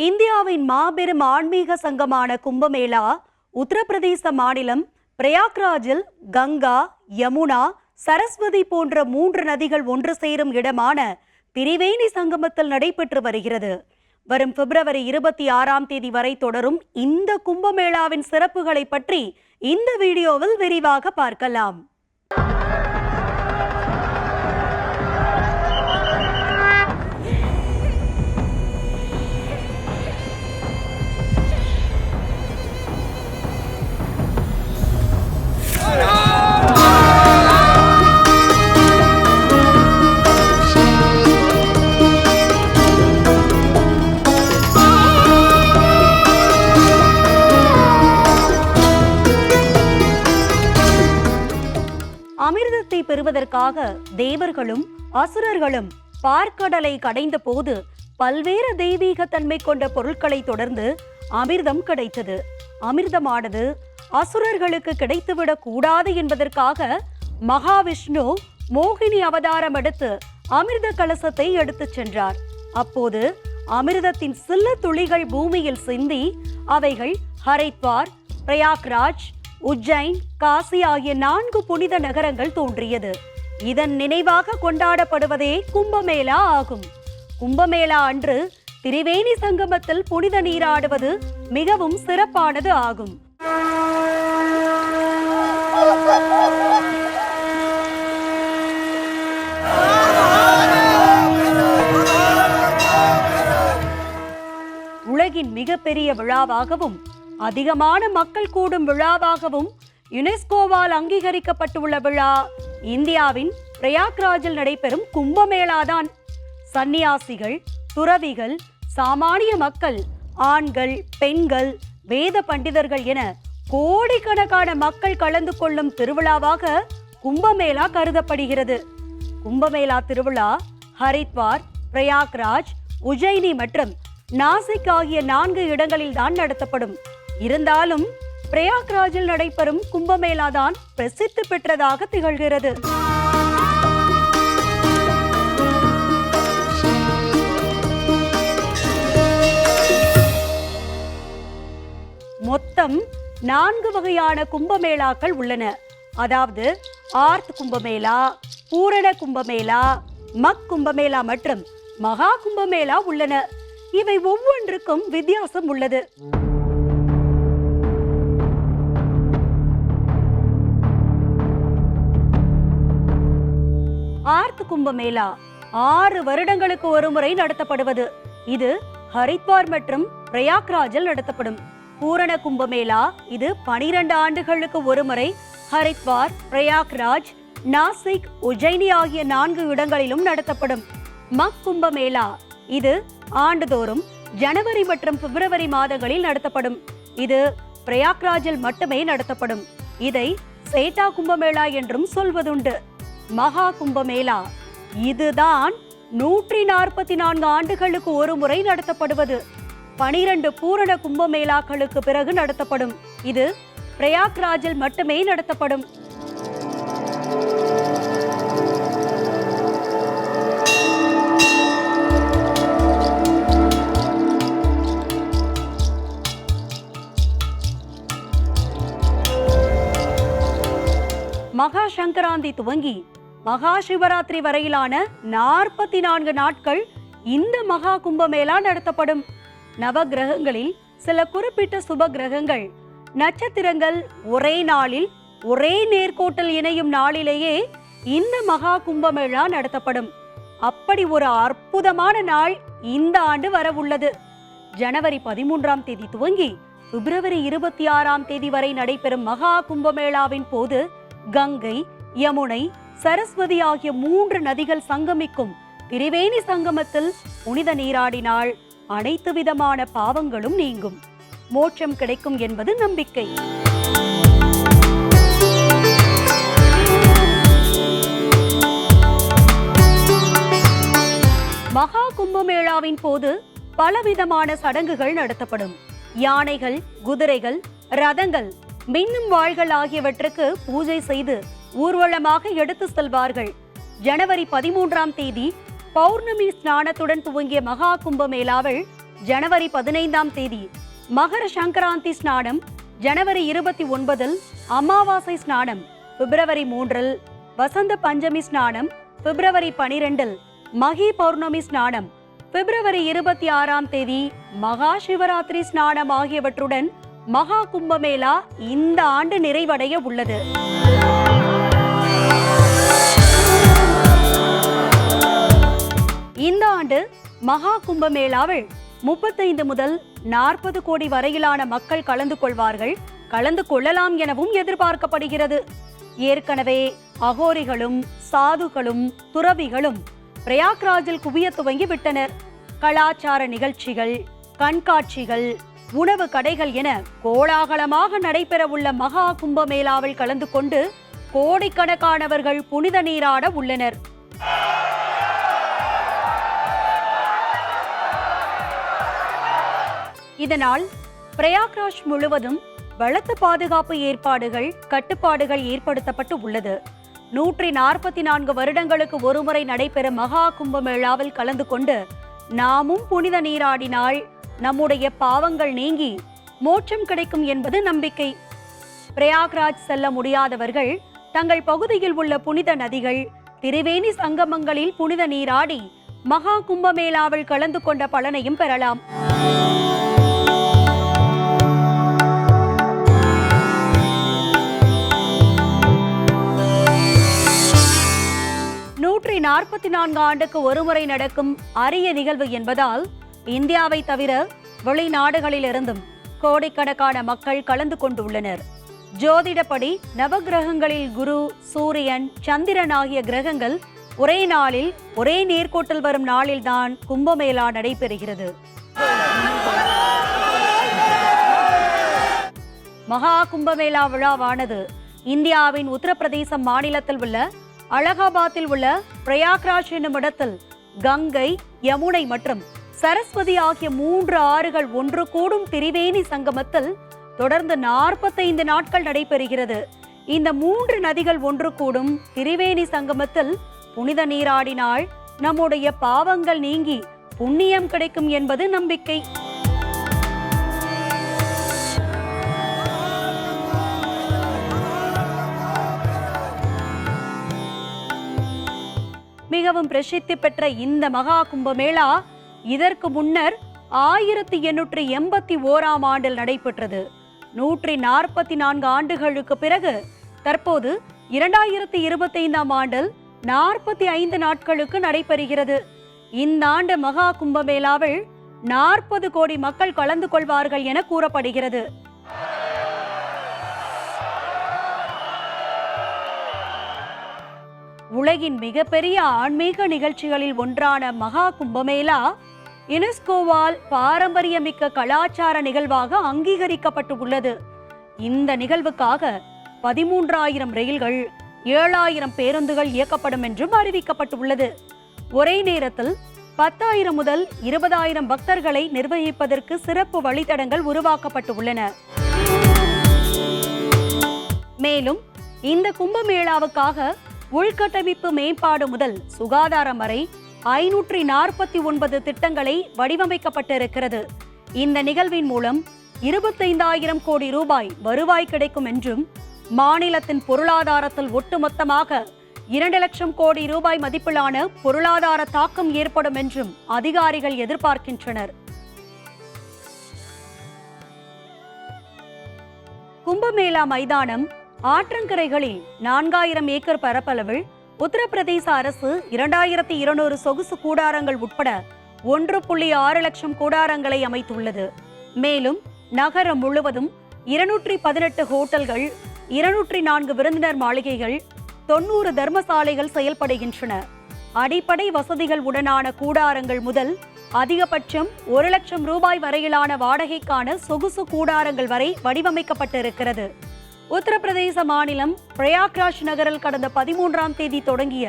இந்தியாவின் மாபெரும் ஆன்மீக சங்கமான கும்பமேளா உத்தரப்பிரதேச மாநிலம் பிரயாக்ராஜில் கங்கா, யமுனா, சரஸ்வதி போன்ற 3 நதிகள் ஒன்று சேரும் இடமான திரிவேணி சங்கமத்தில் நடைபெற்று வருகிறது. வரும் பிப்ரவரி 26ஆம் தேதி வரை தொடரும் இந்த கும்பமேளாவின் சிறப்புகளை பற்றி இந்த வீடியோவில் விரிவாக பார்க்கலாம். அமிர்தத்தை பெறுவதற்காக தேவர்களும் அசுரர்களும் பார்க்கடலை கடைந்த போது பல்வேறு தெய்வீக தன்மை கொண்ட பொருட்களை தொடர்ந்து அமிர்தம் கிடைத்தது. அமிர்தமானது அசுரர்களுக்கு கிடைத்துவிடக் கூடாது என்பதற்காக மகாவிஷ்ணு மோகினி அவதாரம் எடுத்து அமிர்த கலசத்தை எடுத்துச் சென்றார். அப்போது அமிர்தத்தின் சில துளிகள் பூமியில் சிந்தி அவைகள் ஹரித்வார், பிரயாக்ராஜ், உஜ்ஜைன், காசி ஆகிய 4 புனித நகரங்கள் தோன்றியது. இதன் நினைவாக கொண்டாடப்படுவதே கும்பமேளா ஆகும். கும்பமேளா அன்று திரிவேணி சங்கமத்தில் புனித நீராடுவது மிகவும் சிறப்பானது ஆகும். உலகின் மிகப்பெரிய விழாவாகவும் அதிகமான மக்கள் கூடும் விழாவாகவும் யுனெஸ்கோவால் அங்கீகரிக்கப்பட்டுள்ள விழா இந்தியாவின் பிரயாக்ராஜில் நடைபெறும் கும்பமேளாதான். சன்னியாசிகள், துறவிகள், சாமானிய மக்கள், ஆண்கள், பெண்கள், வேத பண்டிதர்கள் என கோடிக்கணக்கான மக்கள் கலந்து கொள்ளும் திருவிழாவாக கும்பமேளா கருதப்படுகிறது. கும்பமேளா திருவிழா ஹரித்வார், பிரயாக்ராஜ், உஜ்ஜைனி மற்றும் நாசிக் ஆகிய 4 இடங்களில் தான் நடத்தப்படும். இருந்தாலும் பிரயாக்ராஜில் நடைபெறும் கும்பமேளா தான் பிரசித்தி பெற்றதாக திகழ்கிறது. மொத்தம் 4 வகையான கும்பமேளாக்கள் உள்ளன. அதாவது ஆர்த் கும்பமேளா, பூரண கும்பமேளா, மக் கும்பமேளா மற்றும் மகா கும்பமேளா உள்ளன. இவை ஒவ்வொன்றுக்கும் வித்தியாசம் உள்ளது. ஆர்த் கும்பமேளா 6 வருடங்களுக்கு ஒரு முறை நடத்தப்படுவது. இது ஹரித்வார் மற்றும் பிரயாக்ராஜில் நடத்தப்படும். பூரண கும்பமேளா இது 12 ஆண்டுகளுக்கு ஒரு முறை ஹரித்வார், பிரயாக்ராஜ், நாசிக், உஜ்ஜைனி ஆகிய 4 இடங்களிலும் நடத்தப்படும். மக் கும்பமேளா இது ஆண்டுதோறும் ஜனவரி மற்றும் பிப்ரவரி மாதங்களில் நடத்தப்படும். இது பிரயாக்ராஜில் மட்டுமே நடத்தப்படும். இதை சேட்டா கும்பமேளா என்றும் சொல்வதுண்டு. மகா கும்பமேளா இதுதான் 144 ஆண்டுகளுக்கு ஒரு முறை நடத்தப்படுவது. 12 பூரண கும்பமேளாக்களுக்கு பிறகு நடத்தப்படும். இது பிரயாக்ராஜில் மட்டுமே நடத்தப்படும். மகா சங்கராந்தி துவங்கி மகா சிவராத்திரி வரையிலான 44 நாட்கள் இந்த மகா கும்பமேளா நடத்தப்படும். நவ கிரகங்களில் சில குறிப்பிட்ட சுப கிரகங்கள், நட்சத்திரங்கள் ஒரே நாளில் ஒரே நேர்கோட்டில் இணையும் நாளிலேயே இந்த மகா கும்பமேளா நடத்தப்படும். அப்படி ஒரு அற்புதமான நாள் இந்த ஆண்டு வரவுள்ளது. ஜனவரி 13ஆம் தேதி துவங்கி பிப்ரவரி 26ஆம் தேதி வரை நடைபெறும் மகா கும்பமேளாவின் போது கங்கை, யமுனை, சரஸ்வதி ஆகிய 3 நதிகள் சங்கமிக்கும் திரிவேணி சங்கமத்தில் புனித நீராடினால் அனைத்து விதமான பாவங்களும் நீங்கும், மோட்சம் கிடைக்கும் என்பது நம்பிக்கை. மகா கும்பமேளாவின் போது பலவிதமான சடங்குகள் நடத்தப்படும். யானைகள், குதிரைகள், ரதங்கள், மின்னும் வாள்கள் ஆகியவற்றுக்கு பூஜை செய்து ஊர்வலமாக எடுத்து செல்வார்கள். ஜனவரி 13ஆம் தேதி பௌர்ணமி ஸ்நானத்துடன் துவங்கிய மகா கும்பமேளாவில் ஜனவரி 15ஆம் தேதி மகர சங்கராந்தி ஸ்நானம், ஜனவரி 29 அமாவாசை ஸ்நானம், பிப்ரவரி 3 வசந்த பஞ்சமி ஸ்நானம், பிப்ரவரி 12 மகி பௌர்ணமி ஸ்நானம், பிப்ரவரி 26ஆம் தேதி மகா சிவராத்திரி ஸ்நானம் ஆகியவற்றுடன் மகா கும்பமேளா இந்த ஆண்டு நிறைவடைய உள்ளது. இந்த ஆண்டு மகா கும்பமேளாவில் 35 முதல் 40 கோடி வரையிலான மக்கள் கலந்து கொள்வார்கள், கலந்து கொள்ளலாம் எனவும் எதிர்பார்க்கப்படுகிறது. ஏற்கனவே அகோரிகளும் சாதுகளும் துறவிகளும் பிரயாக்ராஜில் குவிய துவங்கி விட்டனர். கலாச்சார நிகழ்ச்சிகள், கண்காட்சிகள், உணவு கடைகள் என கோலாகலமாக நடைபெறவுள்ள மகா கும்பமேளாவில் கலந்து கொண்டு கோடிக்கணக்கானவர்கள் புனித நீராட உள்ளனர். இதனால் பிரயாக்ராஜ் முழுவதும் பலத்த பாதுகாப்பு ஏற்பாடுகள், கட்டுப்பாடுகள் ஏற்படுத்தப்பட்டு உள்ளது. 144 வருடங்களுக்கு ஒருமுறை நடைபெறும் மகா கும்பமேளாவில் கலந்து கொண்டு நாமும் புனித நீராடினால் நம்முடைய பாவங்கள் நீங்கி மோட்சம் கிடைக்கும் என்பது நம்பிக்கை. பிரயாக்ராஜ் செல்ல முடியாதவர்கள் தங்கள் பகுதியில் உள்ள புனித நதிகள், திரிவேணி சங்கமங்களில் புனித நீராடி மகா கும்பமேளாவில் கலந்து கொண்ட பலனையும் பெறலாம். 144 ஆண்டுக்கு ஒருமுறை நடக்கும் அரிய நிகழ்வு என்பதால் இந்தியாவை தவிர வெளிநாடுகளிலிருந்தும் கோடிக்கணக்கான மக்கள் கலந்து கொண்டுள்ளனர். ஜோதிடப்படி நவகிரகங்களில் குரு, சூரியன், சந்திரன் ஆகிய கிரகங்கள் ஒரே நாளில் ஒரே நேர்கோட்டில் வரும் நாளில்தான் கும்பமேளா நடைபெறுகிறது. மகா கும்பமேளா விழாவானது இந்தியாவின் உத்தரப்பிரதேசம் மாநிலத்தில் உள்ள அலகாபாத்தில் உள்ள பிரயாக்ராஜ் என்னும் இடத்தில் கங்கை, யமுனை மற்றும் சரஸ்வதி ஆகிய 3 ஆறுகள் ஒன்று கூடும் திரிவேணி சங்கமத்தில் தொடர்ந்து 45 நாட்கள் நடைபெறுகிறது. இந்த 3 நதிகள் ஒன்று கூடும் திரிவேணி சங்கமத்தில் புனித நீராடினால் நம்முடைய பாவங்கள் நீங்கி புண்ணியம் கிடைக்கும் என்பது நம்பிக்கை. மிகவும் பிரசித்தி பெற்ற இந்த மகா கும்பமேளா இதற்கு முன்னர் 1881ஆம் ஆண்டில் நடைபெற்றது. 144 ஆண்டுகளுக்கு பிறகு தற்போது 2025ஆம் ஆண்டில் 45 நாட்களுக்கு நடைபெறுகிறது. இந்த ஆண்டு மகா கும்பமேளாவில் 40 கோடி மக்கள் கலந்து கொள்வார்கள் என கூறப்படுகிறது. உலகின் மிகப்பெரிய ஆன்மீக நிகழ்ச்சிகளில் ஒன்றான மகா கும்பமேளா யுனெஸ்கோவால் பாரம்பரியமிக்க கலாச்சார நிகழ்வாக அங்கீகரிக்கப்பட்டு உள்ளது. இந்த நிகழ்வுக்காக 13,000 ரயில்கள், 7,000 பேருந்துகள் இயக்கப்படும் என்றும் அறிவிக்கப்பட்டுள்ளது. ஒரே நேரத்தில் 10,000 முதல் 20,000 பக்தர்களை நிர்வகிப்பதற்கு சிறப்பு வழித்தடங்கள் உருவாக்கப்பட்டுள்ளன. மேலும் இந்த கும்பமேளாவுக்காக உள்கட்டமைப்பு மேம்பாடு முதல் சுகாதாரம் வரை 549 திட்டங்களை வடிவமைக்கப்பட்டிருக்கிறது. இந்த நிகழ்வின் மூலம் 25,000 கோடி ரூபாய் வருவாய் கிடைக்கும் என்றும், மாநிலத்தின் பொருளாதாரத்தில் ஒட்டுமொத்தமாக 2 லட்சம் கோடி ரூபாய் மதிப்பிலான பொருளாதார தாக்கம் ஏற்படும் என்றும் அதிகாரிகள் எதிர்பார்க்கின்றனர். கும்பமேளா மைதானம் ஆற்றங்கரைகளில் 4000 ஏக்கர் பரப்பளவில் உத்தரப்பிரதேச அரசு 2200 சொகுசு கூடாரங்கள் உட்பட 1.6 லட்சம் கூடாரங்களை அமைத்துள்ளது. மேலும் நகரம் முழுவதும் 218 ஹோட்டல்கள், 204 விருந்தினர் மாளிகைகள், 90 தர்மசாலைகள் செயல்படுகின்றன. அடிப்படை வசதிகள் உடனான கூடாரங்கள் முதல் அதிகபட்சம் 1 லட்சம் ரூபாய் வரையிலான வாடகைக்கான சொகுசு கூடாரங்கள் வரை வடிவமைக்கப்பட்டிருக்கிறது. உத்தரப்பிரதேச மாநிலம் பிரயாக்ராஜ் நகரில் கடந்த 13ஆம் தேதி தொடங்கிய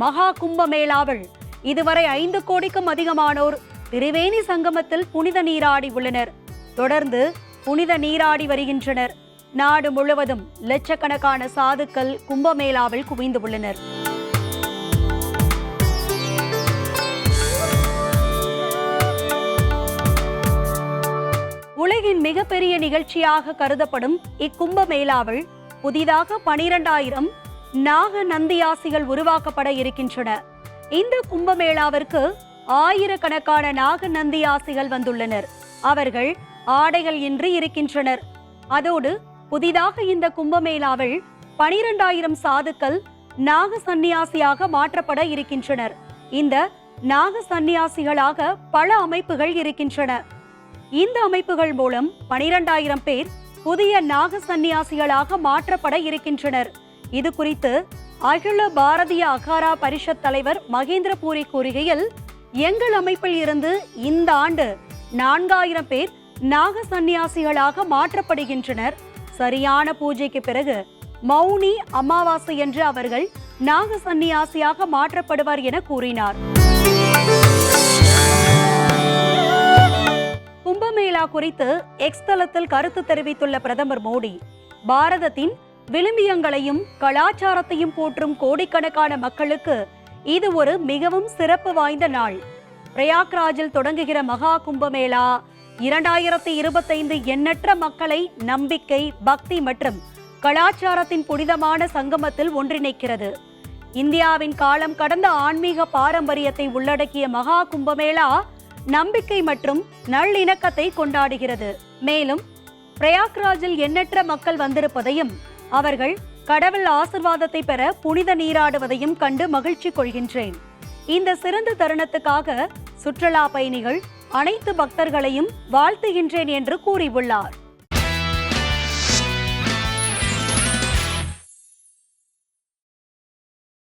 மகா கும்பமேளாவில் இதுவரை 5 கோடிக்கும் அதிகமானோர் திரிவேணி சங்கமத்தில் புனித நீராடி உள்ளனர். தொடர்ந்து புனித நீராடி வருகின்றனர். நாடு முழுவதும் லட்சக்கணக்கான சாதுக்கள் கும்பமேளாவில் குவிந்து உள்ளனர். உலகின் மிகப்பெரிய நிகழ்ச்சியாக கருதப்படும் இக்கும்பமேளாவில் புதிதாக 12,000 நாக நந்தியாசிகள் உருவாக்கப்பட இருக்கின்றன. இந்த கும்பமேளாவிற்கு ஆயிரக்கணக்கான நாக நந்தியாசிகள் வந்துள்ளனர். அவர்கள் ஆடைகள் இன்றி இருக்கின்றனர். அதோடு புதிதாக இந்த கும்பமேளாவில் 12,000 சாதுக்கள் நாக சந்நியாசியாக மாற்றப்பட இருக்கின்றனர். இந்த நாக சந்நியாசிகளாக பல அமைப்புகள் இருக்கின்றன. இந்த அமைப்புகள் மூலம் 12,000 பேர் புதிய நாக சந்நியாசிகளாக மாற்றப்பட இருக்கின்றனர். இது குறித்து அகில பாரதிய அகாரா பரிஷத் தலைவர் மகேந்திர பூரி கூறுகையில், எங்கள் அமைப்பில் இருந்து இந்த ஆண்டு 4,000 பேர் நாக சந்நியாசிகளாக மாற்றப்படுகின்றனர். சரியான பூஜைக்கு பிறகு மௌனி அமாவாசை என்று அவர்கள் நாக சந்நியாசியாக மாற்றப்படுவார் என கூறினார். கும்பமேளா குறித்து எக்ஸ் தளத்தில் கருத்து தெரிவித்துள்ள பிரதமர் மோடி, பாரதத்தின் விழுமியங்களையும் கலாச்சாரத்தையும் போற்றும் கோடிக்கணக்கான மக்களுக்கு இது ஒரு மிகவும் சிறப்பு வாய்ந்த நாள். பிரயாக்ராஜில் தொடங்குகிற மகா கும்பமேளா 2025 எண்ணற்ற மக்களை நம்பிக்கை, பக்தி மற்றும் கலாச்சாரத்தின் புனிதமான சங்கமத்தில் ஒன்றிணைக்கிறது. இந்தியாவின் காலம் கடந்த ஆன்மீக பாரம்பரியத்தை உள்ளடக்கிய மகா கும்பமேளா நம்பிக்கை மற்றும் நல்லிணக்கத்தை கொண்டாடுகிறது. மேலும் பிரயாக்ராஜில் எண்ணற்ற மக்கள் வந்திருப்பதையும் அவர்கள் கடவுள் ஆசிர்வாதத்தை பெற புனித நீராடுவதையும் கண்டு மகிழ்ச்சி கொள்கின்றேன். இந்த சிறந்த தருணத்துக்காக சுற்றுலா பயணிகள் அனைத்து பக்தர்களையும் வாழ்த்துகின்றேன் என்று கூறியுள்ளார்.